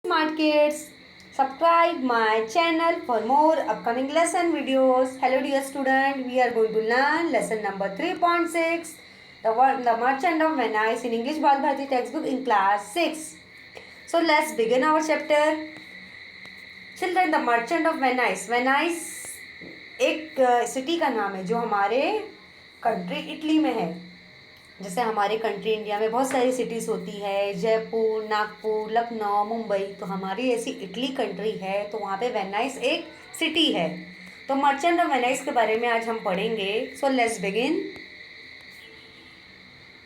Smart kids, subscribe my channel for more upcoming lesson videos. Hello dear student, we are going to learn lesson number 3.6, the Merchant of Venice in English Bal Bharati textbook in class 6. So let's begin our chapter. Children, the Merchant of Venice. Venice एक city का नाम है जो हमारे country Italy में है. जैसे हमारे कंट्री इंडिया में बहुत सारी सिटीज़ होती है, जयपुर, नागपुर, लखनऊ, मुंबई. तो हमारी ऐसी इटली कंट्री है, तो वहाँ पे वेनाइस एक सिटी है. तो मर्चेंट ऑफ वेनाइस के बारे में आज हम पढ़ेंगे. So let's begin.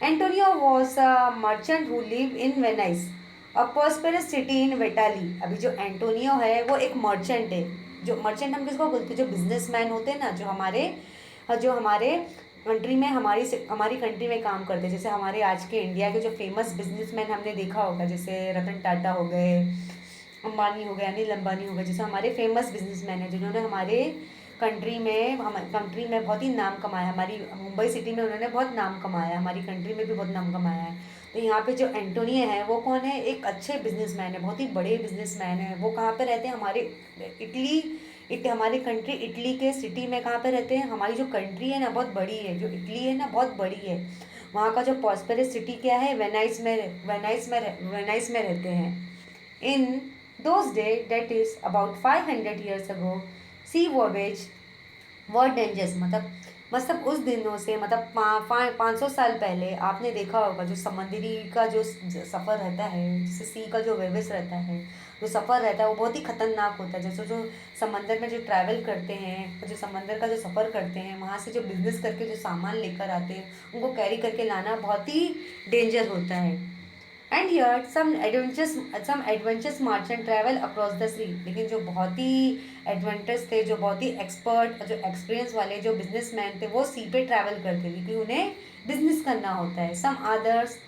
Antonio was a merchant who live in Venice, a prosperous city in Italy. अभी जो एंटोनियो है वो एक मर्चेंट है. जो मर्चेंट हम किसको बोलते हैं? जो बिजनेसमैन होते हैं ना, जो हमारे कंट्री में हमारी कंट्री में काम करते हैं. जैसे हमारे आज के इंडिया के जो फेमस बिजनेसमैन हमने देखा होगा, जैसे रतन टाटा हो गए, अंबानी हो गए, अनिल अंबानी हो गए. जैसे हमारे फेमस बिजनेसमैन हैं जिन्होंने हमारे कंट्री में बहुत ही नाम कमाया. हमारी मुंबई सिटी में उन्होंने बहुत नाम कमाया, हमारी कंट्री में भी बहुत नाम कमाया है. तो यहाँ पे जो एंटोनियो है वो कौन है? एक अच्छे बिजनेसमैन है, बहुत ही बड़े बिजनेसमैन है. वो कहाँ पे रहते हैं? हमारे हमारी कंट्री इटली के सिटी में. कहाँ पे रहते हैं? हमारी जो कंट्री है ना बहुत बड़ी है, जो इटली है ना बहुत बड़ी है. वहाँ का जो प्रॉस्पेरस सिटी क्या है? वेनाइस में रहते हैं. In those days, that is about 500 years ago, sea voyages were dangers. मतलब उस दिनों से, मतलब 500 साल पहले आपने देखा होगा जो समुद्री का जो सफ़र रहता है, जैसे सी का जो वेवेस रहता है, जो सफ़र रहता है वो बहुत ही ख़तरनाक होता है. जैसे जो समंदर में जो ट्रैवल करते हैं, जो समंदर का जो सफ़र करते हैं, वहाँ से जो बिज़नेस करके जो सामान लेकर आते हैं, उनको कैरी करके लाना बहुत ही डेंजर होता है. And here some adventures merchant travel across the sea. लेकिन जो बहुत ही एडवेंचर्स थे, जो बहुत ही एक्सपर्ट, जो एक्सपीरियंस वाले जो बिजनेसमैन थे, वो सी पे ट्रैवल करते थे क्योंकि उन्हें बिजनेस करना होता है. Some others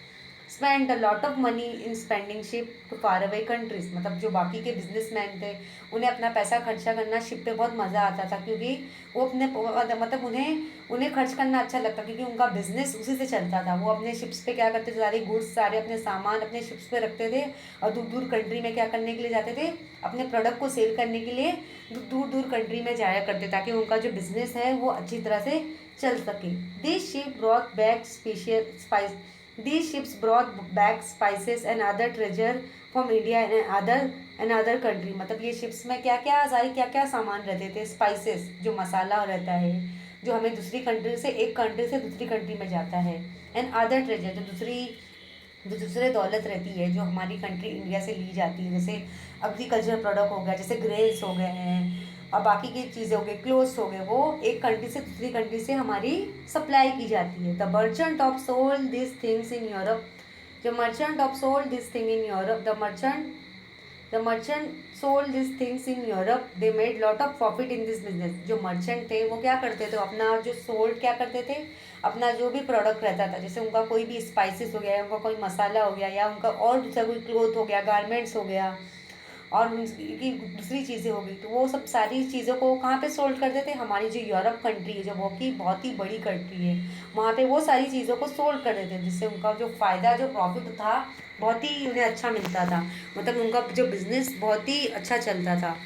spend a lot of money in spending ship to far away countries. मतलब जो बाकी के बिजनेसमैन थे, उन्हें अपना पैसा खर्चा करना शिप पे बहुत मज़ा आता था, क्योंकि वो अपने मतलब उन्हें खर्च करना अच्छा लगता, क्योंकि उनका बिजनेस उसी से चलता था. वो अपने शिप्स पे क्या करते थे? सारे गुड्स, सारे अपने सामान अपने शिप्स पे रखते थे और दूर दूर कंट्री में क्या करने के लिए जाते थे? अपने प्रोडक्ट को सेल करने के लिए दूर दूर कंट्री में जाया करते, ताकि उनका जो बिजनेस है वो अच्छी तरह से चल सके. This ship brought back spice These ships brought back spices and other treasure from India and other country. मतलब ये शिप्स में क्या क्या सामान रहते थे? स्पाइसेस, जो मसाला रहता है, जो हमें एक कंट्री से दूसरी कंट्री में जाता है. एंड अदर ट्रेजर, जो दूसरे दौलत रहती है, जो हमारी कंट्री इंडिया से ली जाती है. जैसे एग्रीकल्चर प्रोडक्ट हो गया, जैसे ग्रेन्स हो गए हैं, और बाकी की चीज़ें हो गई, क्लोथ्स हो गए, वो एक कंट्री से दूसरी कंट्री से हमारी सप्लाई की जाती है. The merchant of sold this things in Europe. जो merchant of sold this thing in Europe, the merchant sold this things in Europe, they made lot of profit in this business. जो merchant थे वो क्या करते थे? अपना जो sold क्या करते थे? अपना जो भी प्रोडक्ट रहता था, जैसे उनका कोई भी स्पाइसेस हो गया, या उनका कोई मसाला हो गया, या उनका और दूसरा कोई क्लोथ हो गया, गारमेंट्स हो गया, और उनकी दूसरी चीज़ें हो गई, तो वो सब सारी चीज़ों को कहाँ पे सोल्ड करते थे? हमारी जो यूरोप कंट्री है, जो वो की बहुत ही बड़ी कंट्री है, वहाँ पे वो सारी चीज़ों को सोल्ड कर देते थे, जिससे उनका जो फ़ायदा, जो प्रॉफिट था, बहुत ही उन्हें अच्छा मिलता था. मतलब उनका जो बिज़नेस बहुत ही अच्छा चलता था.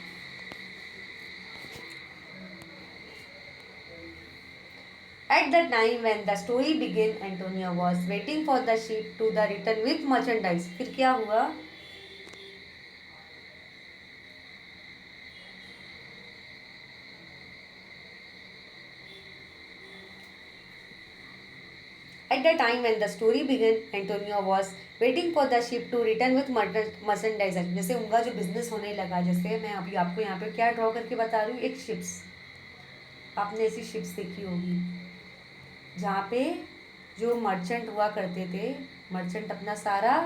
At the time when the story began, Antonio was waiting for the ship to the return with merchandise. फिर क्या हुआ? At the time when the story began, Antonio was waiting for the ship to return with merchandise. जैसे उनका जो business होने लगा, जैसे मैं अभी आपको यहाँ पे क्या ड्रॉ करके बता रही हूँ, एक शिप्स. आपने ऐसी शिप्स देखी होगी जहाँ पे जो मर्चेंट हुआ करते थे, मर्चेंट अपना सारा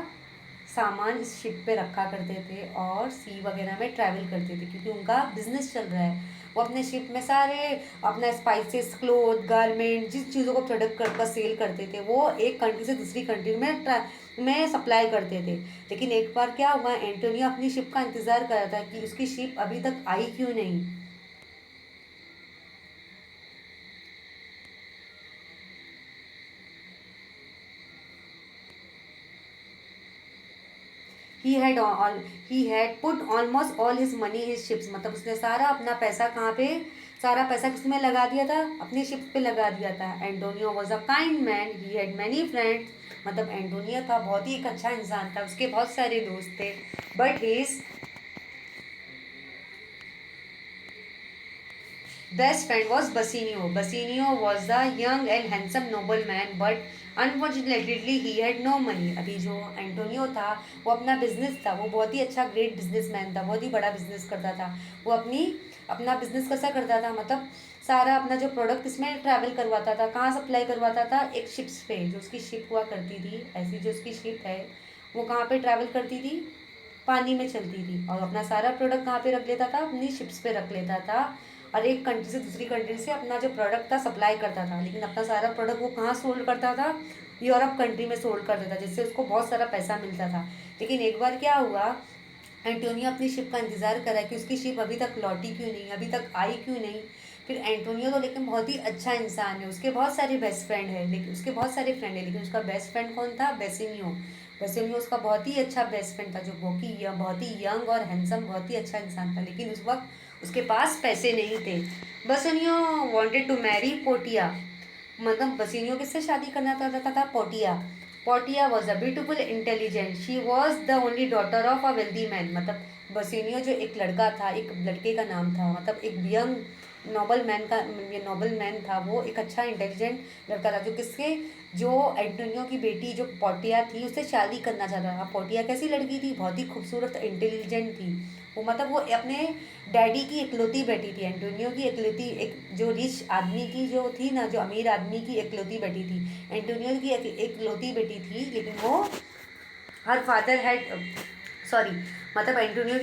सामान इस शिप पे रखा करते थे और सी वगैरह में ट्रैवल करते थे, क्योंकि उनका बिजनेस चल रहा है. वो अपने शिप में सारे अपना स्पाइसेस, क्लोथ, गारमेंट, जिस चीज़ों को प्रोडक्ट कर सेल करते थे, वो एक कंट्री से दूसरी कंट्री में सप्लाई करते थे. लेकिन एक बार क्या हुआ? एंटोनियो अपनी शिप का इंतज़ार कर रहा था कि उसकी शिप अभी तक आई क्यों नहीं. He he had all he had put almost all his money his ships, मतलब उसने सारा अपना पैसा कहाँ पे, सारा पैसा किसमें लगा दिया था, अपनी शिप पे लगा दिया था। Antonio was a kind man, he had many friends, मतलब एंटोनियो था बहुत ही एक अच्छा इंसान था, उसके बहुत सारे दोस्त थे। But his best friend was Bassanio. Bassanio was a young and handsome nobleman, but unfortunately he had no money. अभी जो एंटोनियो था वो अपना बिजनेस था, वो बहुत ही अच्छा ग्रेट बिजनेसमैन था, बहुत ही बड़ा बिजनेस करता था। वो अपना बिजनेस कैसा करता था, मतलब सारा अपना जो प्रोडक्ट इसमें ट्रैवल करवाता था, कहाँ सप्लाई करवाता था, एक शिप्स पे, जो उसकी शिप हुआ करती थी, ऐसी जो उसकी शिप है वो कहाँ पे ट्रैवल करती थी, पानी में चलती थी, और अपना सारा प्रोडक्ट कहाँ पे रख लेता था, अपनी शिप्स पे रख लेता था, और एक कंट्री से दूसरी कंट्री से अपना जो प्रोडक्ट था सप्लाई करता था। लेकिन अपना सारा प्रोडक्ट वो कहाँ सोल्ड करता था, यूरोप कंट्री में सोल्ड कर देता, जिससे उसको बहुत सारा पैसा मिलता था। लेकिन एक बार क्या हुआ, एंटोनियो अपनी शिप का इंतज़ार करा कि उसकी शिप अभी तक लौटी क्यों नहीं, अभी तक आई क्यों नहीं। फिर एंटोनियो तो लेकिन बहुत ही अच्छा इंसान है, उसके बहुत सारे बेस्ट फ्रेंड है, लेकिन उसके बहुत सारे फ्रेंड है, लेकिन उसका बेस्ट फ्रेंड कौन था, बेसिनियो। बेसिनियो उसका बहुत ही अच्छा बेस्ट फ्रेंड था, जो बहुत ही यंग और हैंडसम, बहुत ही अच्छा इंसान था, लेकिन उस वक्त उसके पास पैसे नहीं थे। बसिनियो वांटेड टू मैरी पोटिया, मतलब बसिनियो किससे शादी करना चाहता था, पोटिया। पोटिया was a beautiful intelligent, she was the only daughter of a wealthy man, मतलब बसिनियो जो एक लड़का था, एक लड़के का नाम था, मतलब एक यंग नोबल मैन का, ये नोबल मैन था, वो एक अच्छा इंटेलिजेंट लड़का था, जो किसके, जो एंटोनियो की बेटी जो पोटिया थी उससे शादी करना चाहता था। पोटिया कैसी लड़की थी, बहुत ही खूबसूरत इंटेलिजेंट थी वो, मतलब वो अपने डैडी की इकलौती बेटी थी, एंटोनियो की इकलौती, एक जो रिच आदमी की जो थी ना, जो अमीर आदमी की इकलौती बेटी थी, एंटोनियो की इकलौती बेटी थी, लेकिन वो हर फादर हैड, सॉरी, मतलब एंटोनियो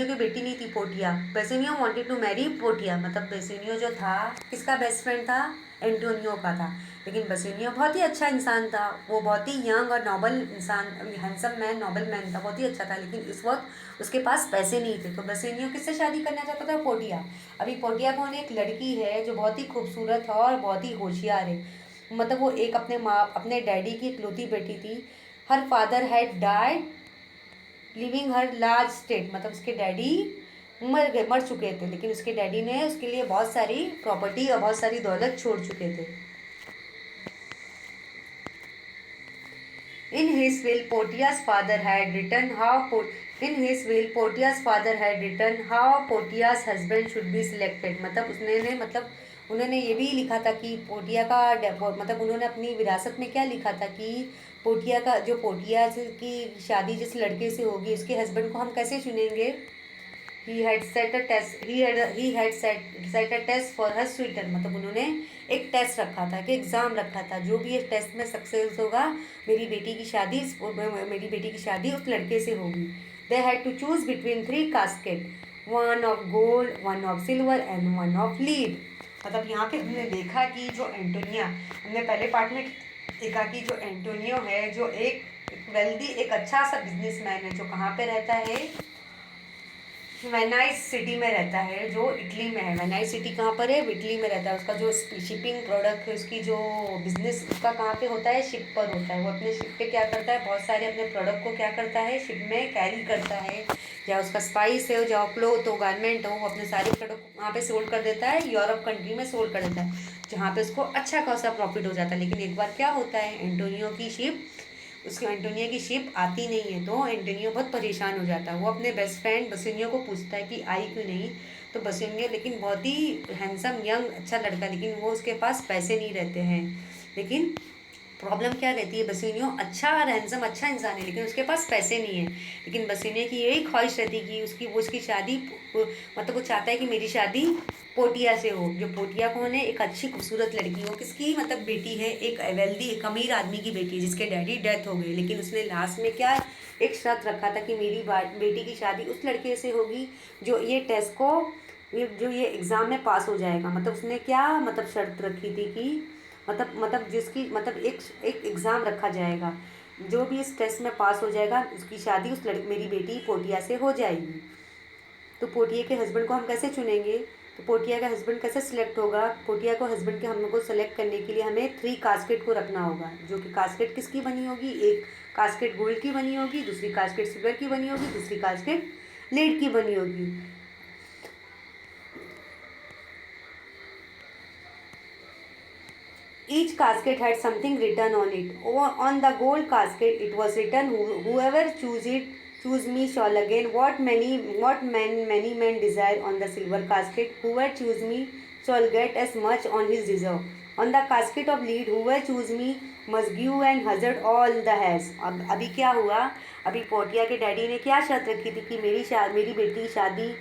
की बेटी नहीं थी Portia. Bassanio wanted to marry Portia, मतलब बेसिनियो जो था किसका बेस्ट फ्रेंड था, एंटोनियो का था। लेकिन बेसिनियो बहुत ही अच्छा इंसान था, वो बहुत ही यंग और नोबल इंसान, हैंडसम मैन, नोबल मैन था, बहुत ही अच्छा था, लेकिन इस वक्त उसके पास पैसे नहीं थे। तो बेसिनियो किससे शादी करना चाहता था, पोटिया। अभी पोटिया कौन, एक लड़की है जो बहुत ही खूबसूरत है और बहुत ही होशियार है, मतलब वो एक अपने डैडी की इकलौती बेटी थी। हर father had died living her large state, मतलब उसके डैडी मर चुके थे, लेकिन उसके डैडी ने उसके लिए बहुत सारी प्रॉपर्टी और बहुत सारी दौलत छोड़ चुके थे। In his will Portia's father had written how in his will Portia's father had written how Portia's husband should be selected, मतलब उसने ने मतलब उन्होंने ये भी लिखा था कि पोटिया का मतलब उन्होंने अपनी विरासत में क्या लिखा था कि पोटिया का, जो पोटिया की शादी जिस लड़के से होगी उसके हस्बैंड को हम कैसे चुनेंगे। He had set a test for her suitor, मतलब उन्होंने एक टेस्ट रखा था, कि एग्ज़ाम रखा था, जो भी इस टेस्ट में सक्सेस होगा मेरी बेटी की शादी उस लड़के से होगी। They had to choose between 3 casket, one of gold, one of silver and one of lead. मतलब यहाँ पे हमने देखा कि जो एंटोनिया, हमने पहले पार्ट में देखा कि जो एंटोनियो है, जो एक वेल्दी, एक अच्छा सा बिजनेसमैन है, जो कहाँ पे रहता है, वेनाइस सिटी में रहता है, जो इटली में है। वेनाइस सिटी कहाँ पर है, इटली में रहता है। उसका जो शिपिंग प्रोडक्ट है, उसकी जो बिजनेस उसका कहाँ पे होता है, शिप पर होता है। वो अपने शिप पे क्या करता है, बहुत सारे अपने प्रोडक्ट को क्या करता है, शिप में कैरी करता है। या उसका स्पाइस है, या क्लोथ हो, गारमेंट हो, वो अपने सारे प्रोडक्ट को वहाँ पे सोल्ड कर देता है, यूरोप कंट्री में सोल्ड कर देता है, जहाँ पे उसको अच्छा खासा प्रॉफिट हो जाता है। लेकिन एक बार क्या होता है, एंटोनियो की शिप, उसकी एंटोनियो की शिप आती नहीं है, तो एंटोनियो बहुत परेशान हो जाता है। वो अपने बेस्ट फ्रेंड बसिनियो को पूछता है कि आई क्यों नहीं। तो बसिनियो, लेकिन बहुत ही हैंडसम यंग अच्छा लड़का, लेकिन वो उसके पास पैसे नहीं रहते हैं। लेकिन प्रॉब्लम क्या रहती है, बसिनियो अच्छा और हैंडसम अच्छा इंसान है, लेकिन उसके पास पैसे नहीं है। लेकिन बसिनियो की यही ख्वाहिश रहती है कि उसकी शादी, मतलब वो चाहता है कि मेरी शादी पोटिया से हो। जो पोटिया कौन है, एक अच्छी खूबसूरत लड़की हो, किसकी मतलब बेटी है, एक वेल्दी, एक अमीर आदमी की बेटी है, जिसके डैडी डेथ हो गई। लेकिन उसने लास्ट में क्या एक शर्त रखा था कि मेरी बेटी की शादी उस लड़के से होगी जो ये टेस्ट को, जो ये एग्ज़ाम में पास हो जाएगा। मतलब उसने क्या मतलब शर्त रखी थी कि मतलब जिसकी मतलब एक एग्ज़ाम रखा जाएगा, जो भी इस टेस्ट में पास हो जाएगा उसकी शादी उस लड़की, मेरी बेटी पोटिया से हो जाएगी। तो पोटिया के हस्बैंड को हम कैसे चुनेंगे, तो पोटिया का हस्बैंड कैसे सिलेक्ट होगा, पोटिया को हमको सेलेक्ट करने के लिए हमें 3 कास्केट को रखना होगा, जो कि कास्केट किसकी बनी होगी, एक कास्केट गोल्ड की बनी होगी, दूसरी कास्केट सिल्वर की बनी होगी, दूसरी कास्केट लेड की बनी होगी। Each casket had something written on it. On the gold casket, it was written, "Whoever choose me shall again what many men desire." On the silver casket, "Whoever choose me shall get as much on his deserve." On the casket of lead, "Whoever choose me must give and hazard all the has." अब अभी क्या हुआ? अभी पोटिया के daddy ने क्या शर्त रखी थी कि मेरी बेटी की शादी,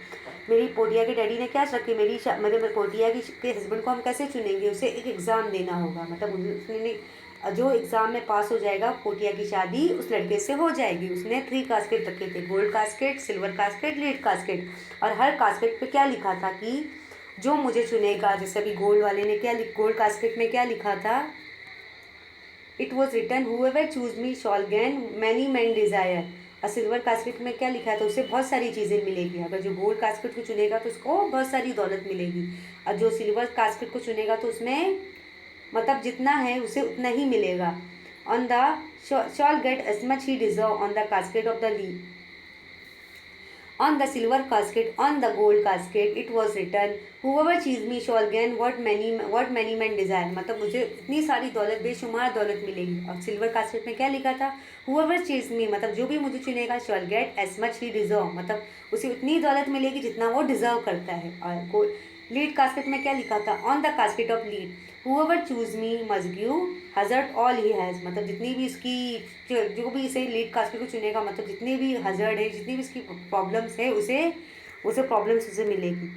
मेरी पोटिया के डैडी ने क्या रखी, मेरे पोटिया के हस्बैंड को हम कैसे चुनेंगे, उसे एक एग्ज़ाम देना होगा। मतलब उसने जो एग्ज़ाम में पास हो जाएगा, पोटिया की शादी उस लड़के से हो जाएगी। उसने 3 कास्केट रखे थे, gold casket, silver casket, lead casket. और हर कास्केट पे क्या लिखा था कि जो मुझे चुनेगा, जैसे अभी गोल्ड वाले ने गोल्ड कास्केट में क्या लिखा था, it was written, "Whoever choose me shall gain many men desire." और सिल्वर कास्केट में क्या लिखा है, तो उसे बहुत सारी चीज़ें मिलेगी। अगर जो गोल्ड कास्केट को चुनेगा तो उसको बहुत सारी दौलत मिलेगी, और जो सिल्वर कास्केट को चुनेगा तो उसमें मतलब जितना है उसे उतना ही मिलेगा। On the shall get as much he deserve on the casket of the lead. On the silver casket, on the gold casket, it was written, "Whoever choose me shall gain what many men desire." मतलब मुझे इतनी सारी दौलत, बेशुमार दौलत मिलेगी। और silver casket में क्या लिखा था, "Whoever choose me", मतलब जो भी मुझे चुनेगा, shall get as much he deserve, मतलब उसे उतनी दौलत मिलेगी जितना वो डिजर्व करता है। और लीड कास्केट में क्या लिखा था, "On the casket of lead, whoever choose me must give hazard all he has", मतलब जितनी भी इसकी जो भी इसे लीड कास्केट को चुनेगा, मतलब जितनी भी हजर्ड है, जितनी भी इसकी प्रॉब्लम्स है, उसे प्रॉब्लम्स उसे मिलेगी।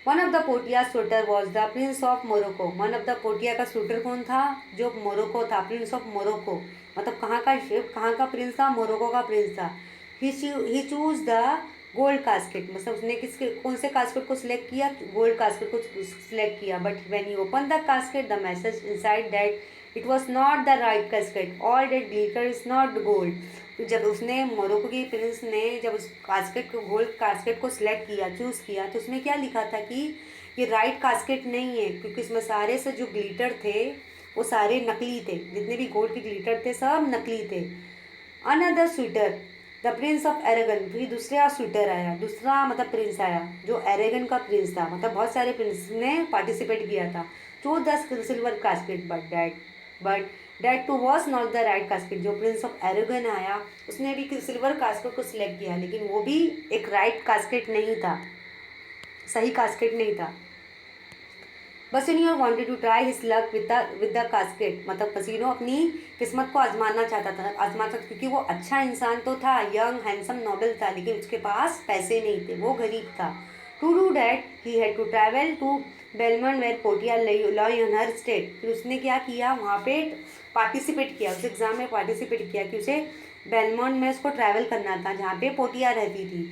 One of the पोटिया shooter was the prince of Morocco. One of the पोटिया का शूटर कौन था, जो मोरक्को था, प्रिंस ऑफ मोरक्को। मतलब कहाँ का प्रिंस था, मोरक्को का प्रिंस था। ही चूज द गोल्ड कास्केट, मतलब उसने कौन से कास्केट को सिलेक्ट किया, गोल्ड कास्केट को सिलेक्ट किया। But when he open the casket, the message inside that it was not the right casket, all that glitter is not gold. तो जब उसने मोरक्को के प्रिंस ने जब उस कास्केट को, गोल्ड कास्केट को सिलेक्ट किया, चूज़ किया, तो उसमें क्या लिखा था कि ये राइट कास्केट नहीं है, क्योंकि इसमें सारे से जो ग्लिटर थे वो सारे नकली थे। जितने भी गोल्ड के ग्लिटर थे सब नकली थे। Another suitor the prince of Aragon, फिर दूसरा स्वीटर आया, दूसरा मतलब प्रिंस आया जो एरेगन का प्रिंस था। मतलब बहुत सारे प्रिंस ने पार्टिसिपेट किया था। To the silver casket, but that too was not the right casket. जो प्रिंस ऑफ एरेगन आया उसने भी सिल्वर कास्केट को सिलेक्ट किया, लेकिन वो भी एक राइट कास्केट नहीं था, सही कास्केट नहीं था। Bassanio wanted to try his luck with the casket, मतलब बसिनो अपनी किस्मत को आजमाना चाहता था, क्योंकि वो अच्छा इंसान तो था, यंग हैंडसम नोबल था, लेकिन उसके पास पैसे नहीं थे, वो गरीब था। To do that he had to travel to Belmont where Portia lay on her state. फिर उसने क्या किया, वहाँ पे पार्टिसिपेट किया, उस एग्ज़ाम में पार्टिसिपेट किया कि उसे बेलमंड में उसको ट्रैवल करना था, जहाँ पे पोटिया रहती थी।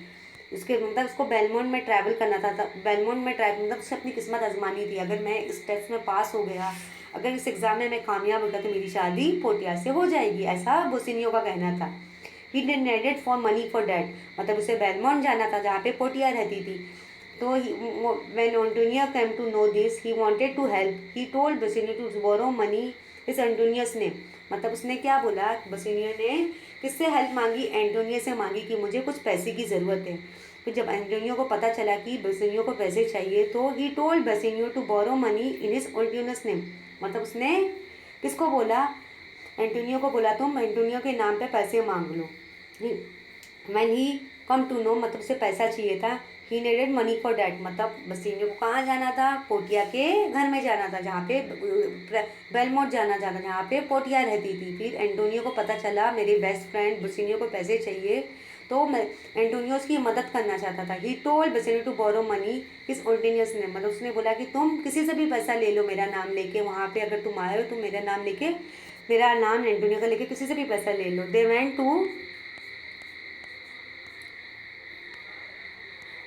उसके मतलब उसको बेलमोंड में ट्रैवल करना था, बेलमोंड में ट्रैवल मतलब उसे अपनी किस्मत आजमानी थी। अगर मैं इस टेस्ट में पास हो गया, अगर इस एग्ज़ाम में मैं कामयाब हो गया, तो मेरी शादी पोटिया से हो जाएगी, ऐसा बोसिनियो का कहना था। He needed for money for that, मतलब उसे बेलमोंड जाना था जहाँ पे पोटिया रहती थी। तो when Antonio came to know this he wanted to help, he told Bassanio to borrow money इस एंटोनियस ने, मतलब उसने क्या बोला, बोसिनियो ने किससे हेल्प मांगी, एंटोनियो से मांगी कि मुझे कुछ पैसे की ज़रूरत है। फिर जब एंटोनियो को पता चला कि बोसिनियो को पैसे चाहिए, तो he told Bassanio to borrow money in his Antonio's name, मतलब उसने किसको बोला, एंटोनियो को बोला तुम एंटोनियो के नाम पे पैसे मांग लो। When he come to know, मतलब उसे पैसा चाहिए था। He needed money for that, मतलब बसिनियो को कहाँ जाना था, पोटिया के घर में जाना था, जहाँ पे बेलमोंट जाना था, जहाँ पे पोटिया रहती थी। फिर एंटोनियो को पता चला मेरे बेस्ट फ्रेंड बसिनियो को पैसे चाहिए, तो मैं एंटोनियो की मदद करना चाहता था। He told Bassanio to borrow money his Antonio's ने, मतलब उसने बोला कि तुम किसी से भी पैसा ले लो मेरा नाम लेके, वहाँ पे अगर तुम आए हो तो मेरा नाम लेके, मेरा नाम एंटोनियो का लेके किसी से भी पैसा ले लो।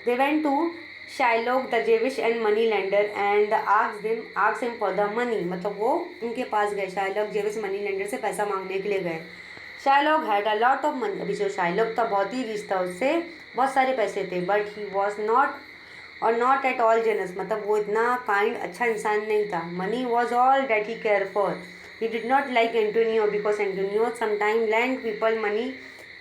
They went to Shylock the Jewish and money lender and asked him for the money, मतलब वो उनके पास गए, शाइलॉक जेविश मनी लेंडर से पैसा मांगने के लिए गए। Shylock had a lot of money, अभी जो शाइलॉक था बहुत ही रिच था, उससे बहुत सारे पैसे थे। But he was not at all generous, मतलब वो इतना काइंड अच्छा इंसान नहीं था। Money was all that he care for, he did not like Antonio because Antonio sometime lend people money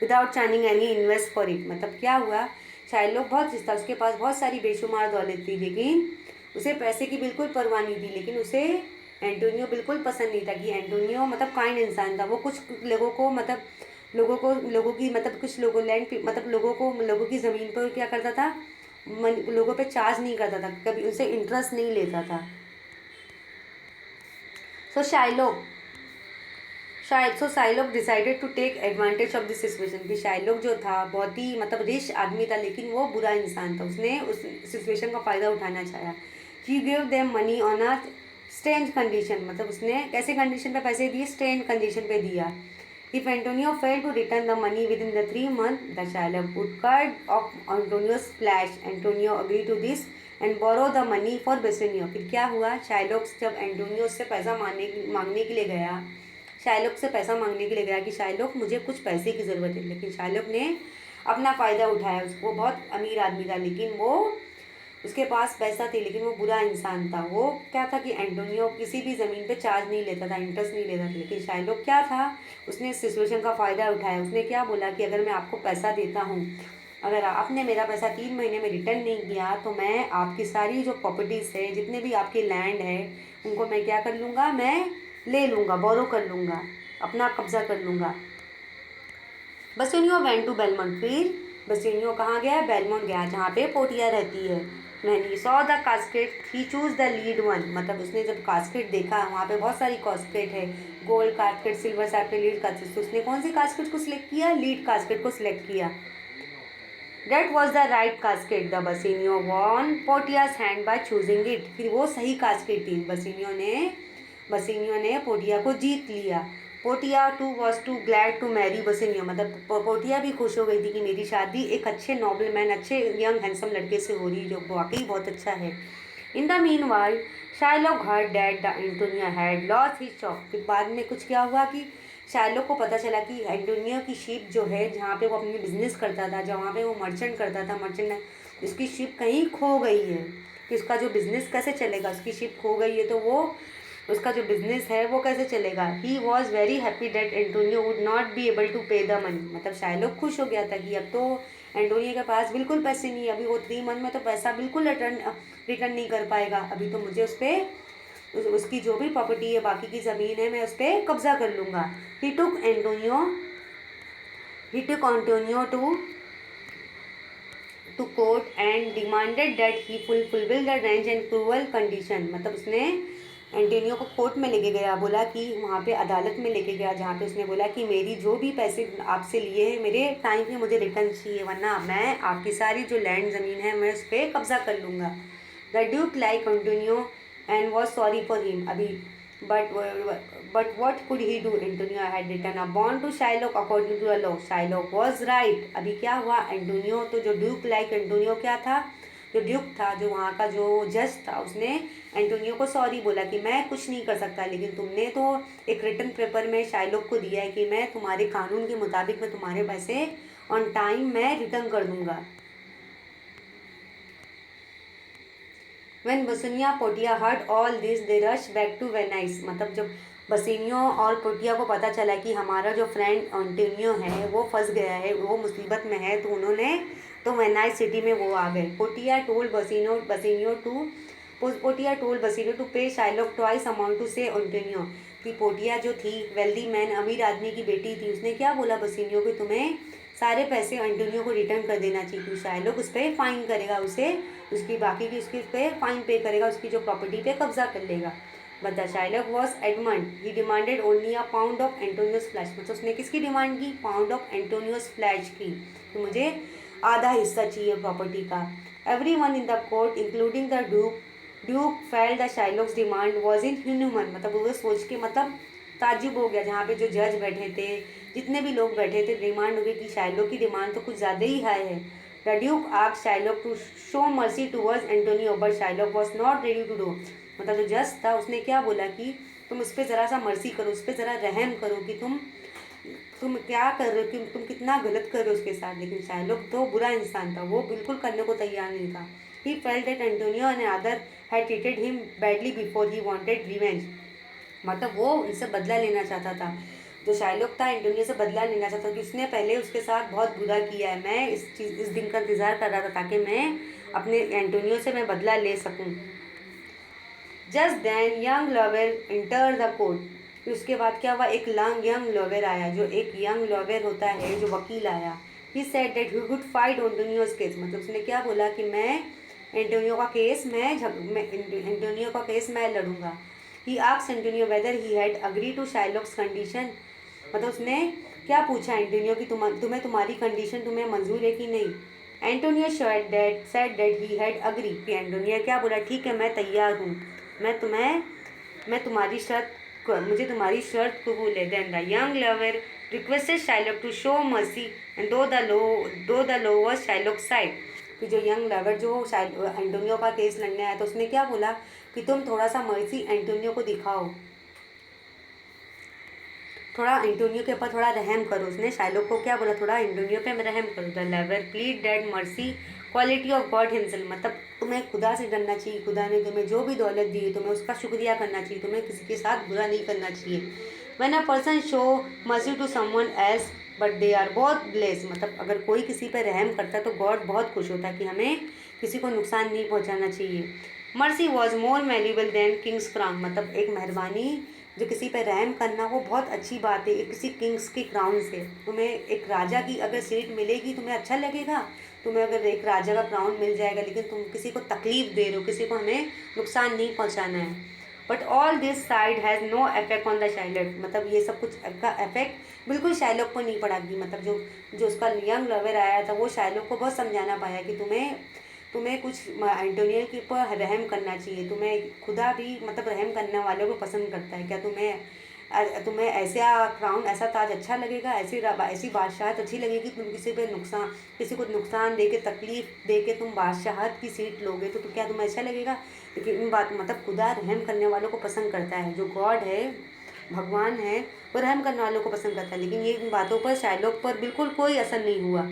without charging any invest for it. मतलब क्या हुआ, शायलोक बहुत रिच था, उसके पास बहुत सारी बेशुमार दौलत थी, लेकिन उसे पैसे की बिल्कुल परवाह नहीं थी। लेकिन उसे एंटोनियो बिल्कुल पसंद नहीं था कि एंटोनियो मतलब काइंड इंसान था। वो कुछ लोगों को मतलब लोगों की मतलब कुछ लोगों लैंड मतलब लोगों की ज़मीन पर क्या करता था, लोगों पे चार्ज नहीं करता था, कभी उनसे इंटरेस्ट नहीं लेता था। So Shylock decided to take advantage of this situation. कि शाइलोक जो था बहुत ही मतलब रिच आदमी था, लेकिन वो बुरा इंसान था, उसने उस सिचुएशन का फ़ायदा उठाना चाहा। He give them money on a strange condition. मतलब उसने कैसे कंडीशन पे पैसे दिए, स्ट्रेंज कंडीशन पे दिया। If Antonio fail to return the money within the 3 months, the Shylock would cut off एंटोनियो's flesh. Antonio agree to this and borrow the money for Bassanio. फिर क्या हुआ, शाइलोक जब एंटोनियो से पैसा मांगने के लिए गया, शाइलोक से पैसा मांगने के लिए गया कि शाइलोक मुझे कुछ पैसे की ज़रूरत है, लेकिन शाइलोक ने अपना फ़ायदा उठाया। वो बहुत अमीर आदमी था, लेकिन वो उसके पास पैसा थी, लेकिन वो बुरा इंसान था। वो क्या था कि एंटोनियो किसी भी ज़मीन पे चार्ज नहीं लेता था, इंटरेस्ट नहीं लेता था, लेकिन शाइलोक क्या था, उसने इस सिचुएशन का फ़ायदा उठाया। उसने क्या बोला कि अगर मैं आपको पैसा देता हूँ, अगर आपने मेरा पैसा 3 महीने में रिटर्न नहीं किया, तो मैं आपकी सारी जो प्रॉपर्टीज़ है, जितने भी आपके लैंड है, उनको मैं क्या कर लूँगा, मैं ले लूँगा, बोरो कर लूँगा, अपना कब्जा कर लूँगा। बसेनियो वेंट टू बेलमोंट। फिर बसेनियो कहाँ गया, बेलमोंट गया, जहाँ पे पोटिया रहती है। Man he saw the casket he choose the lead one. मतलब उसने जब कास्केट देखा, वहाँ पे बहुत सारी कास्केट है, gold casket, silver casket, lead casket, तो उसने कौन सी कास्केट को सिलेक्ट किया, लीड कास्केट को सिलेक्ट किया। That was the right casket. The Bassanio won Portia's hand by choosing it. फिर वो सही कास्केट थी, बसिनियो ने पोटिया को जीत लिया। Portia too was too glad to marry Bassanio. मतलब पोटिया भी खुश हो गई थी कि मेरी शादी एक अच्छे नोबल मैन, अच्छे यंग हैंडसम लड़के से हो रही, जो वाकई बहुत अच्छा है। In the meanwhile Shylock heard that the Antonio had lost his shop. फिर बाद में कुछ क्या हुआ कि शाइलोक को पता चला कि एंटोनियो की शिप जो है, जहाँ पे वो अपनी बिजनेस करता था, जहाँ पे वो मर्चेंट करता था, उसकी शिप कहीं खो गई है। कि उसका जो बिज़नेस कैसे चलेगा, उसकी शिप खो गई है, तो वो उसका जो बिज़नेस है वो कैसे चलेगा। He was very happy that Antonio would not be able to pay the money. मतलब शाइलोक खुश हो गया था कि अब तो एंटोनियो के पास बिल्कुल पैसे नहीं है, अभी वो 3 month में तो पैसा बिल्कुल रिटर्न नहीं कर पाएगा। अभी तो मुझे उसकी जो भी प्रॉपर्टी है, बाकी की ज़मीन है, मैं उस पर कब्जा कर लूँगा। He took Antonio to court and demanded that he fulfil the strange and cruel condition. मतलब उसने एंटोनियो को कोर्ट में लेके गया, बोला कि वहाँ पे अदालत में लेके गया, जहाँ पे उसने बोला कि मेरी जो भी पैसे आपसे लिए हैं, मेरे टाइम पे मुझे रिटर्न चाहिए, वरना मैं आपकी सारी जो लैंड ज़मीन है मैं उस पर कब्जा कर लूँगा। The duke like Antonio and was sorry for him. अभी but what could he do, Antonio had return a bond to Shylock according to the law. Shylock was right. अभी क्या हुआ, एंटोनियो तो जो ड्यूक लाइक एंटोनियो क्या था, जो Duke था, जो वहाँ का जो जज था, उसने एंटोनियो को सॉरी बोला कि मैं कुछ नहीं कर सकता, लेकिन तुमने तो एक रिटर्न पेपर में शाइलोक को दिया है कि मैं तुम्हारे कानून के मुताबिक मैं तुम्हारे पैसे ऑन टाइम मैं रिटर्न कर दूंगा। When Bassanio Portia heard all this they rush back to Venice. मतलब जब बसिनियो और पोटिया को पता चला कि हमारा जो फ्रेंड एंटोनियो है वो फंस गया है, वो मुसीबत में है, तो वेनाइस सिटी में वो आ गए। पोटिया टोल्ड बसिनियो टू पे शाइलोक ट्वाइस अमाउंट टू से एंटोनियो। कि पोटिया जो थी वेल्दी मैन, अमीर आदमी की बेटी थी, उसने क्या बोला बसिनियो कि तुम्हें सारे पैसे एंटोनियो को रिटर्न कर देना चाहिए, क्योंकि शाइलोक उस पर फाइन करेगा, उसे उसकी बाकी की उसके पे फाइन पे करेगा, उसकी जो प्रॉपर्टी पे कब्जा कर लेगा। But the Shylock was adamant. He demanded only a pound of Antonio's flesh. मतलब उसने किसकी डिमांड की, पाउंड ऑफ एंटोनियोस फ्लैश की, तो मुझे आधा हिस्सा चाहिए प्रॉपर्टी का। Every one in the court including the duke felt the Shylock's demand was inhuman. मतलब वो सोच के मतलब ताज्जुब हो गया, जहाँ पे जो जज बैठे थे, जितने भी लोग बैठे थे, डिमांड हो गई कि शाइलोक की डिमांड तो कुछ ज़्यादा ही हाई है। The Duke asked Shylock to show mercy towards Antonio, but Shylock was not ready to do। मतलब जो जज था उसने क्या बोला कि तुम उस पर ज़रा सा मर्सी करो, उस पर ज़रा रहम करो कि तुम क्या कर रहे हो, कि तुम कितना गलत कर रहे हो उसके साथ। लेकिन शाइलोक तो बुरा इंसान था, वो बिल्कुल करने को तैयार नहीं था। He felt that Antonio and other had treated him badly before he wanted revenge। मतलब वो उनसे बदला लेना चाहता था। जो शाइलोक था एंटोनियो से बदला लेना चाहता था कि उसने पहले उसके साथ बहुत बुरा किया है। मैं इस दिन का इंतज़ार कर रहा था ताकि मैं अपने एंटोनियो से मैं बदला ले सकूं। Just then young lawyer enter the court. फिर उसके बाद क्या हुआ, एक यंग लॉयर आया, जो एक यंग लॉयर होता है, जो वकील आया। He said that he would fight Antonio's case. मतलब उसने क्या बोला कि मैं एंटोनियो का केस मैं लड़ूंगा। He asked Antonio whether he had agree to Shylock's condition. मतलब उसने क्या पूछा एंटोनियो की तुम्हें तुम्हारी कंडीशन तुम्हें मंजूर है कि नहीं। Antonio said that he had agree. कि एंटोनियो क्या बोला, ठीक है मैं तैयार हूँ, मैं तुम्हें मैं तुम्हारी शर्त मुझे तुम्हारी शर्त कबूल है। Then the young lover requested Shylock to show mercy and though the law was Shylock side. कि जो यंग लवर जो एंटोनियो का केस लड़ने आया तो उसने क्या बोला कि तुम थोड़ा सा मर्सी एंटोनियो को दिखाओ, थोड़ा एंटोनियो के ऊपर थोड़ा रहम करो। उसने शाइलोक को क्या बोला, थोड़ा एंटोनियो पे रहम करो। The lawyer plead that mercy quality of God himself. मतलब तुम्हें खुदा से डरना चाहिए, खुदा ने तुम्हें जो भी दौलत दी है तुम्हें उसका शुक्रिया करना चाहिए, तुम्हें किसी के साथ बुरा नहीं करना चाहिए। When a person show mercy to someone else but they are बहुत ब्लेस। मतलब अगर कोई किसी पर रहम करता है तो गॉड बहुत खुश होता है कि हमें किसी को नुकसान नहीं पहुंचाना चाहिए। Mercy was more valuable than king's crown. मतलब एक मेहरबानी जो किसी पे रहम करना वो बहुत अच्छी बात है। एक किसी किंग्स की क्राउन से तुम्हें एक राजा की अगर सीट मिलेगी तुम्हें अच्छा लगेगा। तुम्हें अगर एक राजा का क्राउन मिल जाएगा लेकिन तुम किसी को तकलीफ दे रहे हो, किसी को हमें नुकसान नहीं पहुंचाना है। But all this side has no effect on the Shylock. मतलब ये सब कुछ का इफेक्ट बिल्कुल शाइलॉक पर नहीं पड़ा। कि मतलब जो जो उसका यंग लवर आया था वो शाइलॉक को बहुत समझाना पाया कि तुम्हें तुम्हें कुछ एंटोनियो के ऊपर रहम करना चाहिए। तुम्हें खुदा भी मतलब रहम करने वालों को पसंद करता है। क्या तुम्हें ऐसा क्राउन ऐसा ताज अच्छा लगेगा, ऐसी बादशाहत अच्छी लगेगी। तुम किसी को नुकसान दे के तकलीफ दे के तुम बादशाहत की सीट लोगे तो क्या तुम्हें अच्छा लगेगा। लेकिन इन बात मतलब खुदा रहम करने वालों को पसंद करता है। जो गॉड है, भगवान है, वो रहम करने वालों को पसंद करता है। लेकिन ये इन बातों पर शाइलॉक पर बिल्कुल कोई असर नहीं हुआ।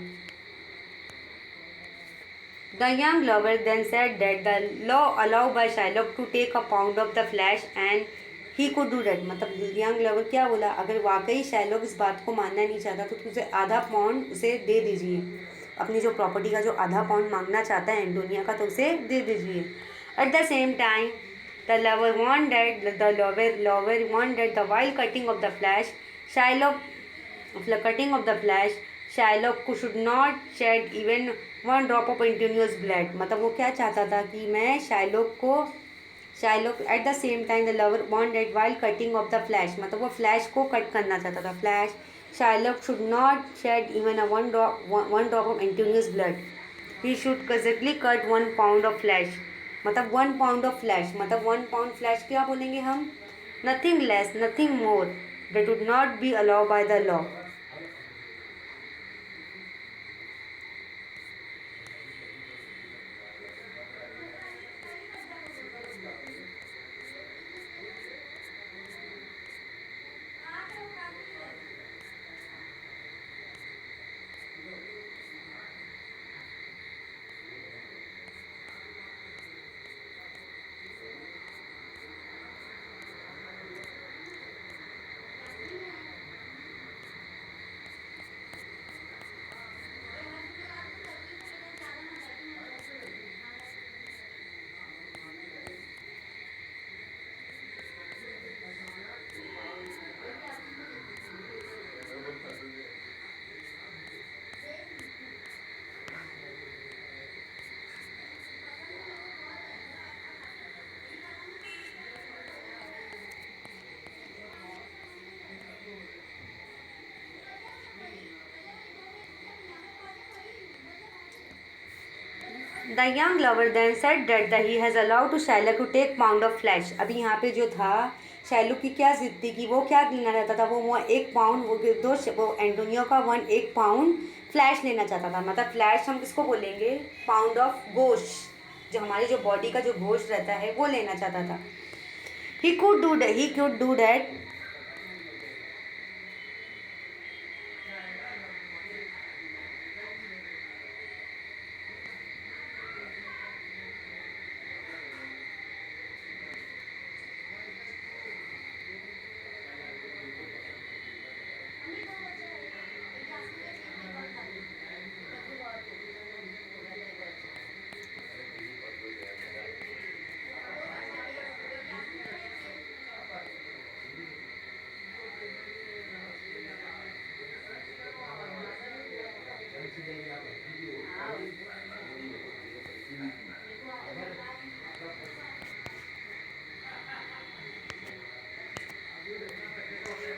The young lover then said that the law allowed by Shylock to take a pound of the flesh and he could do that। मतलब यंग लवर क्या बोला, अगर वाकई शाइलॉक इस बात को मानना नहीं चाहता तो उसे आधा पाउंड उसे दे दीजिए। अपनी जो प्रॉपर्टी का जो आधा पाउंड मांगना चाहता है एंटोनिया का तो उसे दे दीजिए। Eight the same time the lover warned that the lover warned that the while cutting of the flesh Shylock of the cutting of the flesh Shylock should not shed even one drop of Antonio's blood. मतलब वो क्या चाहता था कि मैं Shylock at the same time the lover want that while cutting off the flesh. मतलब वो flesh को कट करना चाहता था। Flesh Shylock should not shed even a one drop of Antonio's blood. He should constantly cut 1 pound of flesh. मतलब 1 pound of flesh मतलब 1 pound flash क्या बोलेंगे हम, nothing less nothing more that would not be allow by the law. The young lover then said that he has allowed to Shylock to take pound of flesh. अभी यहाँ पे जो था Shylock की क्या जिद थी कि वो क्या लेना चाहता था, वो 1 पाउंड वो एंटोनियो का 1 पाउंड फ्लैश लेना चाहता था। मतलब फ्लैश हम किसको बोलेंगे, पाउंड ऑफ गोश्त, जो हमारी जो बॉडी का जो गोश्त रहता है वो लेना चाहता था। He could do that.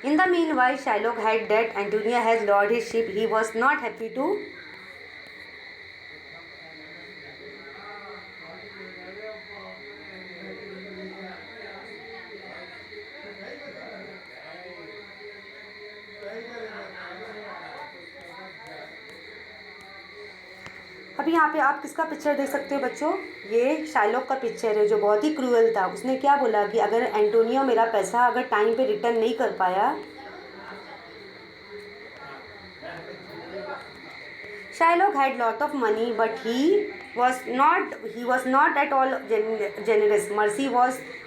In the meanwhile, Shylock had that Antonia has lost his ship. He was not happy to. अभी यहाँ पे आप किसका पिक्चर देख सकते हो बच्चों, ये शाइलॉक का पिक्चर है जो बहुत ही क्रूअल था। उसने क्या बोला कि अगर एंटोनियो मेरा पैसा अगर टाइम पे रिटर्न नहीं कर पाया, Shylock had lot of money, but he was not at all generous.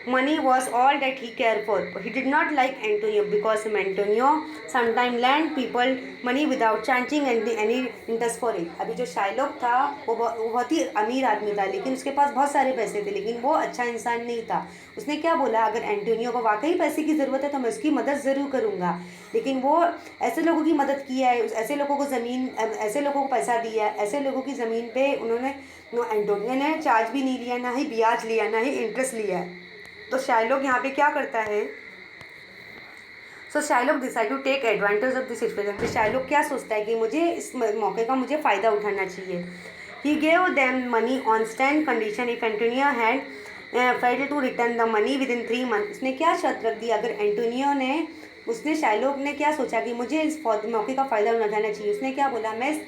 Money was all that he cared for. He did not like Antonio because Antonio sometimes lent people money without charging any interest for it. अभी जो Shylock था वो बहुत ही अमीर आदमी था, लेकिन उसके पास बहुत सारे पैसे थे, लेकिन वो अच्छा इंसान नहीं था। उसने क्या बोला, अगर एंटोनियो को वाकई पैसे की ज़रूरत है तो मैं उसकी मदद ज़रूर करूँगा, लेकिन वो ऐसे लोगों की मदद किया है, ऐसे लोगों को ज़मीन, ऐसे लोगों को पैसा दिया, ऐसे लोगों की ज़मीन पे उन्होंने एंटोनियो ने चार्ज भी नहीं लिया, ना ही ब्याज लिया, ना ही इंटरेस्ट लिया है। तो शाइलॉक यहाँ पे क्या करता है, so Shylock decide to take advantage of this situation. तो शाइलॉक क्या सोचता है कि मुझे इस मौके का मुझे फ़ायदा उठाना चाहिए। He gave them money on stand condition if Antonio had failed to return the money within 3 month. उसने क्या शर्त रख दी, अगर एंटोनियो ने, उसने शाइलॉक ने क्या सोचा कि मुझे इस मौके का फ़ायदा उठाना चाहिए। उसने क्या बोला, मैं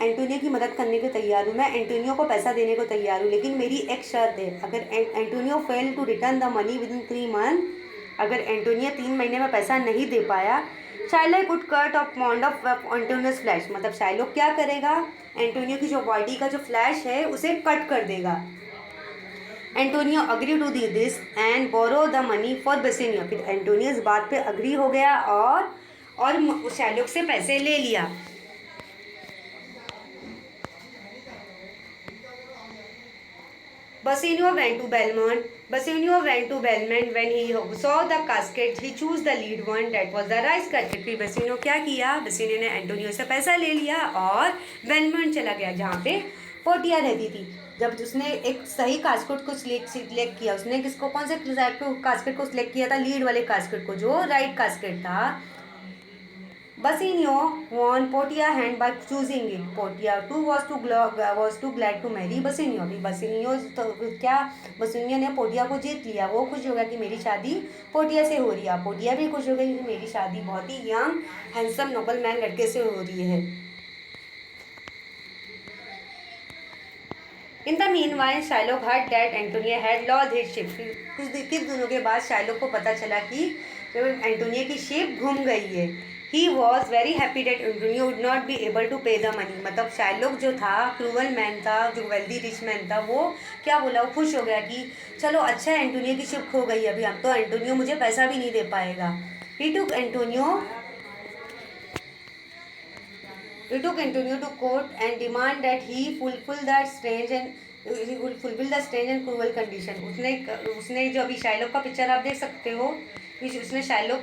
एंटोनियो की मदद करने को तैयार हूँ, मैं एंटोनियो को पैसा देने को तैयार हूँ, लेकिन मेरी एक शर्त है, अगर Antonio fail to return the money within 3 month, अगर एंटोनियो 3 महीने में पैसा नहीं दे पाया, Shylock could cut off pound of Antonio's flesh. मतलब शाइलॉक क्या करेगा, एंटोनियो की जो बॉडी का जो फ्लैश है उसे कट कर देगा। Antonio agree to the this and borrow the money for Bassanio. फिर एंटोनियो इस बात पे अग्री हो गया और शाइलॉक से पैसे ले लिया। Bassanio went to Belmont. Bassanio went to Belmont when he saw the casket. He chose the lead one, that was the rice casket. फिर बसिनो क्या किया, बसिनो ने एंटोनियो से पैसा ले लिया और बेलमोंट चला गया जहाँ पे पोर्टिया रहती थी। जब उसने एक सही कास्केट को सिलेक्ट किया, उसने किसको, कौन से कास्केट को सिलेक्ट किया था, लीड वाले कास्केट को, जो राइट कास्केट था। Bassanio won Portia hand by choosing it. Portia too was too glad to marry Bassanio. अभी Bassanio तो क्या, Bassanio ने पोर्टिया को जीत लिया। वो खुश हो गया कि मेरी शादी पोर्टिया से हो रही है। पोर्टिया भी खुश हो गई कि मेरी शादी बहुत ही यंग हैंडसम नोबल मैन लड़के से हो रही है। In the meanwhile Shylock heard that Antonio had lost his ship. कुछ दिनों के बाद शाइलॉक को पता चला कि एंटोनियो की शिप घूम गई है। He was very happy that Antonio would not be able to pay the money. मतलब शाइलॉक जो था, क्रूअल मैन था, जो वेल्दी रिच मैन था, वो क्या बोला, वो खुश हो गया कि चलो अच्छा एंटोनियो की शिप खो गई, अभी अब तो एंटोनियो मुझे पैसा भी नहीं दे पाएगा। ही टुक Antonio to court and demand that he fulfill the strange and cruel condition. उसने जो अभी शाइलॉक का पिक्चर आप देख सकते हो, उसने शाइलॉक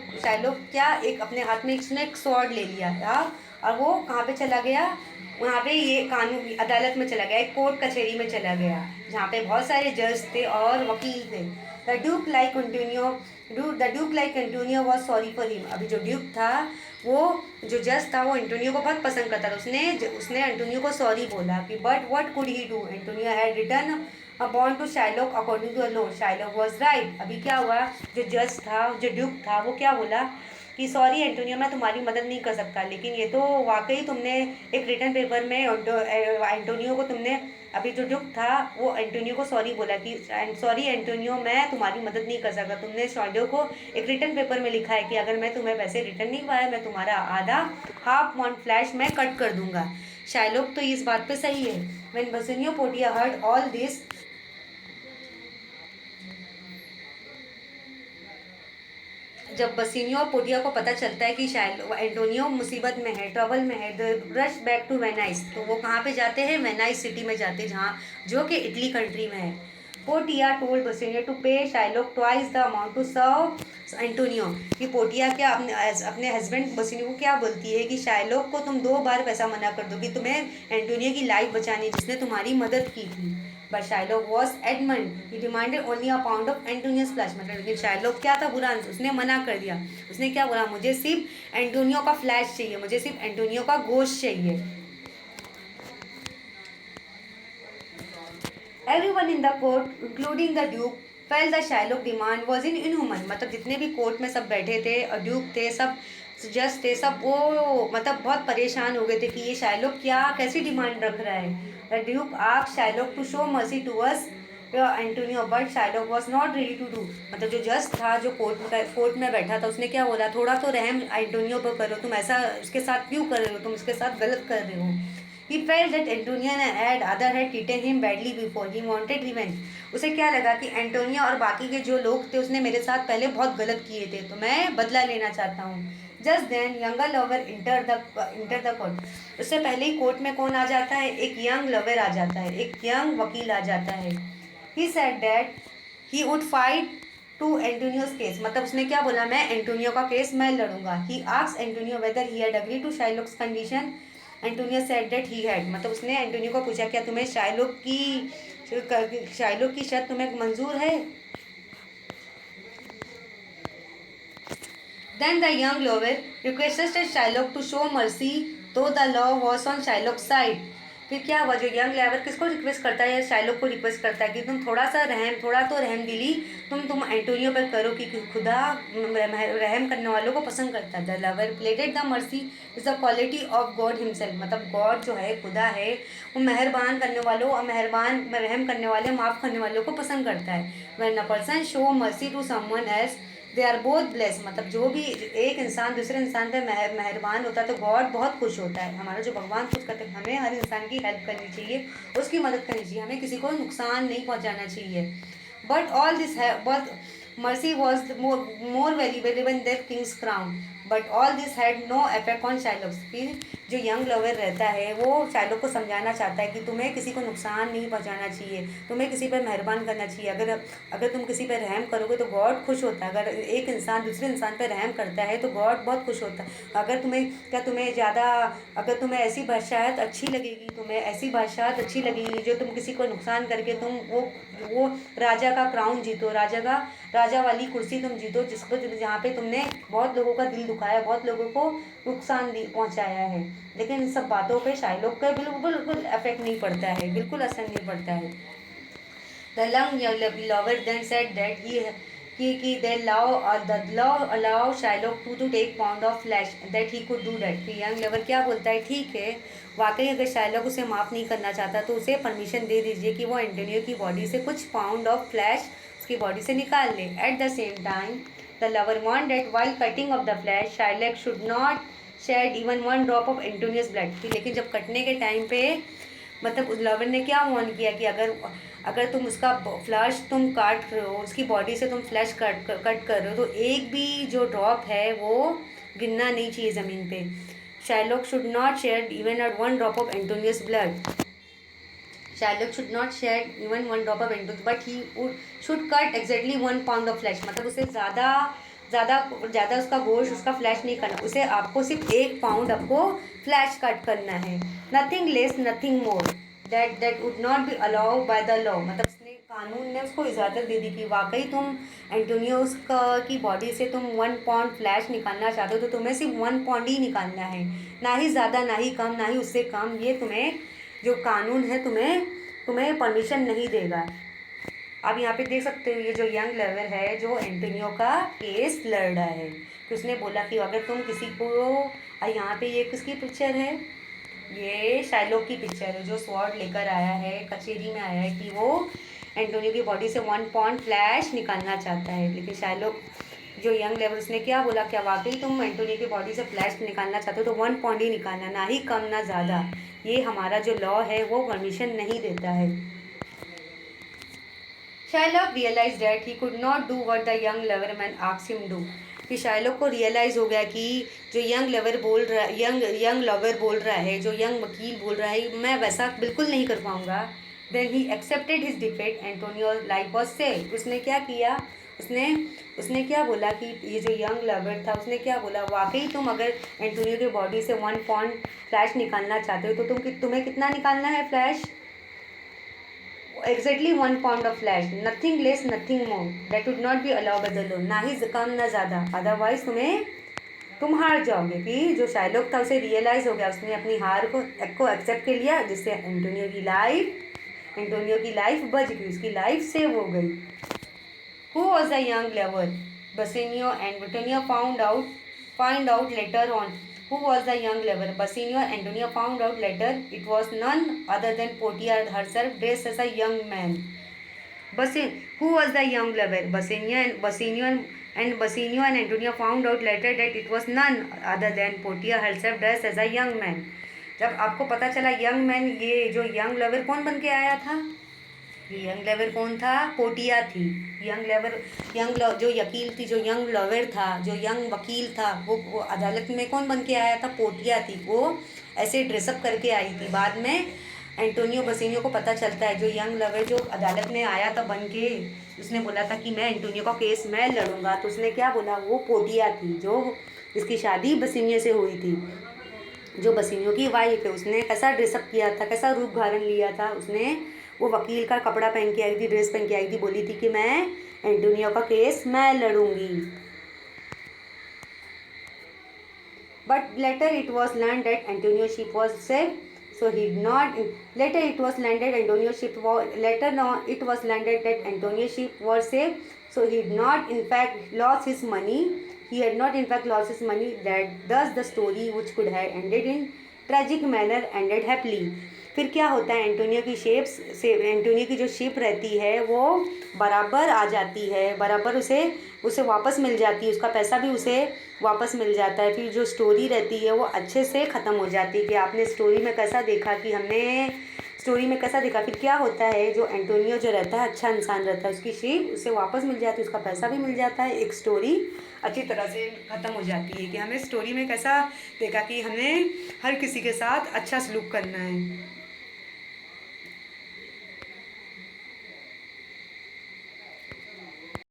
क्या, एक अपने हाथ में उसने एक स्वॉर्ड ले लिया था और वो कहाँ पे चला गया, वहाँ पे ये कानून अदालत में चला गया, एक कोर्ट कचहरी में चला गया जहाँ पे बहुत सारे जज थे और वकील थे। The duke like Antonio was sorry for him. अभी जो ड्यूक था, वो जो जज था, वो एंटोनियो को बहुत पसंद करता था। उसने एंटोनियो को सॉरी बोला कि but what could he do, Antonio had return a bond to Shylock according to a law. Shylock was right. अभी क्या हुआ, जो जज था, जो ड्यूक था, वो क्या बोला कि सॉरी एंटोनियो, मैं तुम्हारी मदद नहीं कर सकता, लेकिन ये तो वाकई तुमने एक रिटर्न पेपर में एंटोनियो को तुमने, अभी जो ड्यूक था वो एंटोनियो को सॉरी बोला कि सॉरी एंटोनियो, मैं तुम्हारी मदद नहीं कर सकता। तुमने शाइलॉक को एक रिटर्न पेपर में लिखा है कि अगर मैं तुम्हें पैसे रिटर्न नहीं पाया, मैं तुम्हारा आधा हाफ मॉन्ट फ्लैश मैं कट कर दूंगा। शाइलॉक तो इस बात पे सही है। When Bassanio Portia heard all this, जब बसिनियो और पोर्टिया को पता चलता है कि एंटोनियो मुसीबत में है, ट्रबल में है, रश बैक टू वेनाइस। तो वो कहाँ पे जाते हैं, वेनाइस सिटी में जाते हैं, जहाँ जो कि इटली कंट्री में है। Portia told Bassanio to pay Shylock twice the amount to serve Antonio. कि पोर्टिया क्या अपने हस्बैंड बसिनियो को क्या बोलती है कि शाइलॉक को तुम 2 बार पैसा मना कर दो कि तुम्हें एंटोनियो की लाइफ बचानी, जिसने तुम्हारी मदद की थी। But Shylock was adamant, he demanded only a pound of Antonius flash. मतलब लेकिन शाइलॉक क्या था, बुरा आंसर, उसने मना कर दिया। उसने क्या बोला, मुझे सिर्फ एंटोनियो का फ्लैश चाहिए, मुझे सिर्फ एंटोनियो का गोश्त चाहिए। Everyone in the court, including the Duke, felt the Shylock demand was inhuman। मतलब जितने भी कोर्ट में सब बैठे थे और ड्यूक थे, सब जज थे, सब वो मतलब बहुत परेशान हो गए थे कि ये शाइलॉक क्या कैसी डिमांड रख रहा है। The duke asked Shylock to show mercy towards Antonio, but Shylock was not ready to do. मतलब जो जज था, जो कोर्ट में बैठा था, उसने क्या बोला, थोड़ा तो रहम एंटोनियो पर करो, तुम ऐसा उसके साथ क्यों कर रहे हो, तुम उसके साथ गलत कर रहे हो। He felt that Antonia and other had treated him badly before. He wanted revenge. उसे क्या लगा कि एंटोनिया और बाकी के जो लोग थे, उसने मेरे साथ पहले बहुत गलत किए थे, तो मैं बदला लेना चाहता हूँ। Just then, younger lover enter the court. उससे पहले ही कोर्ट में कौन आ जाता है, एक यंग लवर आ जाता है, एक यंग वकील आ जाता है। He said that he would fight to Antonio's case। मतलब उसने क्या बोला, मैं एंटोनियो का केस मैं लड़ूंगा। He asked Antonio whether he had agreed to Shylock's condition। Antonio said that he had. मतलब उसने एंटोनियो को पूछा, क्या तुम्हें शाइलोक की शर्त तुम्हें मंजूर है। Then the young lawyer requested Shylock to show mercy, though the law was on Shylock side. फिर क्या हुआ, जो यंग लॉयर किसको रिक्वेस्ट करता है, शाइलोक को रिक्वेस्ट करता है कि तुम थोड़ा तो रहम दिली तुम एंटोनियो पर करो कि खुदा रहम करने वालों को पसंद करता है। The lover प्लेडेड the mercy is the quality of God himself. मतलब गॉड जो है, खुदा है, वो मेहरबान करने वालों और रहम करने वाले, माफ़ करने वालों को पसंद करता है। When a person show mercy to someone else they are both bless. मतलब जो भी एक इंसान दूसरे इंसान पे मेहरबान होता है तो गॉड बहुत खुश होता है। हमारा जो भगवान खुश करते हैं, हमें हर इंसान की हेल्प करनी चाहिए, उसकी मदद करनी चाहिए, हमें किसी को नुकसान नहीं पहुंचाना चाहिए। बट ऑल दिस है but mercy was more valuable in their king's crown. But all this had no effect on Shylock. फिर जो यंग लवर रहता है, वो शाइलोक को समझाना चाहता है कि तुम्हें किसी को नुकसान नहीं पहुंचाना चाहिए, तुम्हें किसी पर मेहरबान करना चाहिए। अगर तुम किसी पर रहम करोगे तो गॉड खुश होता है। अगर एक इंसान दूसरे इंसान पर रहम करता है तो गॉड बहुत खुश होता है। अगर तुम्हें ऐसी बादशाहत अच्छी लगेगी, तुम्हें ऐसी बादशाहत अच्छी लगेगी जो तुम किसी को नुकसान करके तुम वो राजा का क्राउन जीतो, राजा वाली कुर्सी तुम जीतो, जहाँ पे तुमने बहुत लोगों का दिल दुखाया, बहुत लोगों को नुकसान पहुंचाया है। लेकिन इन सब बातों पे शाइलोक का बिल्कुल इफेक्ट नहीं पड़ता है, बिल्कुल असर नहीं पड़ता है। The young lover then said that the law allow Shylock to take pound of flesh, that he could do that। फिर यंग लवर क्या बोलता है, ठीक है, वाकई अगर शाइलोक उसे माफ़ नहीं करना चाहता तो उसे परमिशन दे दीजिए कि वो एंटोनियो की बॉडी से कुछ पाउंड ऑफ फ्लैश उसकी बॉडी से निकाल ले। At the same time the lover want that while cutting off the flesh Shylock should not shed even one drop of Antonio's blood. लेकिन जब कटने के टाइम पे मतलब उस लवर ने क्या वार्न किया कि अगर तुम उसका फ्लैश तुम काट रहे हो, उसकी बॉडी से तुम फ्लैश कट कर रहे हो, तो एक भी जो ड्रॉप है वो गिरना नहीं चाहिए ज़मीन पे। Shylock should not shed even at one drop of Antonio's blood. Shylock should not shed even one drop of Antonio's but he should cut exactly 1 pound of flesh. मतलब उसे ज़्यादा उसका गोश्त, उसका फ्लैश नहीं करना, उसे आपको सिर्फ 1 पाउंड आपको फ्लैश कट करना है। Nothing less nothing more that would not be allowed by the law. मतलब उसने कानून ने उसको इजाज़त दे दी कि वाकई तुम एंटोनियोस की बॉडी से तुम 1 पाउंड फ्लैश निकालना चाहते हो तो तुम्हें सिर्फ 1 पाउंड ही निकालना है, ना ही ज़्यादा, ना ही कम, ना ही उससे कम। ये तुम्हें जो कानून है तुम्हें परमिशन नहीं देगा। आप यहाँ पे देख सकते हो, ये जो यंग लवर है जो एंटोनियो का केस लड़ रहा है, तो उसने बोला कि अगर तुम किसी को, यहाँ पे ये किसकी पिक्चर है, ये शाइलोक की पिक्चर है जो स्वॉर्ड लेकर आया है, कचेरी में आया है कि वो एंटोनियो की बॉडी से 1 पाउंड फ्लैश निकालना चाहता है। लेकिन शाइलोक जो यंग लेवर, उसने क्या बोला, क्या वाकई तुम एंटोनियो की बॉडी से फ्लैश निकालना चाहते हो तो 1 पाउंड ही निकालना, ना ही कम ना ज़्यादा। ये हमारा जो लॉ है वो परमिशन नहीं देता है। Shylock realize that he could not do what the young lover man asked him do. फिर शाइलोक को रियलाइज़ हो गया कि जो यंग लवर बोल रहा है, जो यंग वकील बोल रहा है, मैं वैसा बिल्कुल नहीं कर पाऊँगा। Then he accepted his defeat, Antonio life was saved. उसने क्या किया, उसने क्या बोला कि ये जो यंग लवर था उसने क्या बोला, वाकई तुम अगर एंटोनियो की बॉडी से 1 पाउंड फ्लैश निकालना चाहते हो तो तुम्हें कितना निकालना है flash, exactly 1 pound of flash, nothing less nothing more, that would not be allow by the law, ना ही कम ना ज़्यादा, अदरवाइज तुम हार जाओगे। कि जो शाइलोक था उसे रियलाइज़ हो गया, उसने अपनी हार को एक्सेप्ट कर लिया, जिससे एंटोनियो की लाइफ बच गई, उसकी लाइफ सेव हो गई। Who was the young lover Bassanio and Antonio find out later on. Who was the young lover? Bassanio and Antonio found out later it was none other than Portia herself dressed as a young man. Who was the young lover? Bassanio and Antonio found out later that it was none other than Portia herself dressed as a young man. जब आपको पता चला young man, ये जो young lover कौन बन के आया था, ये यंग लवर कौन था? पोटिया थी। जो वकील थी, जो यंग लवर था, जो यंग वकील था, वो अदालत में कौन बन के आया था? पोटिया थी। वो ऐसे ड्रेसअप करके आई थी। बाद में एंटोनियो बसिनियो को पता चलता है, जो यंग लवर जो अदालत में आया था बन के, उसने बोला था कि मैं एंटोनियो का केस मैं लड़ूंगा, तो उसने क्या बोला? वो पोटिया थी, जो इसकी शादी बसिनियो से हुई थी, जो बसिनियो की वाइफ है। उसने कैसा ड्रेसअप किया था, कैसा रूप धारण लिया था? उसने वो वकील का कपड़ा पहन के आई थी, ड्रेस पहन के आई थी, बोली थी कि मैं एंटोनियो का केस मैं लड़ूंगी। But later it was learn that Antonio ship was safe, so he did not. Later it was landed Antonio ship was later no it was landed that Antonio ship was safe, so he did not in fact lost his money. He had not in fact lost his money. That thus the story which could have ended in tragic manner ended happily. फिर क्या होता है? Antonio की जो ship रहती है वो बराबर आ जाती है, बराबर उसे वापस मिल जाती है, उसका पैसा भी उसे वापस मिल जाता है। फिर जो स्टोरी रहती है वो अच्छे से ख़त्म हो जाती है। कि आपने स्टोरी में कैसा देखा, फिर क्या होता है? जो एंटोनियो जो रहता है अच्छा इंसान रहता है, उसकी शिप उसे वापस मिल जाती है, उसका पैसा भी मिल जाता है। एक स्टोरी अच्छी तरह से ख़त्म हो जाती है। कि हमें स्टोरी में कैसा देखा कि हमें हर किसी के साथ अच्छा सलूक करना है।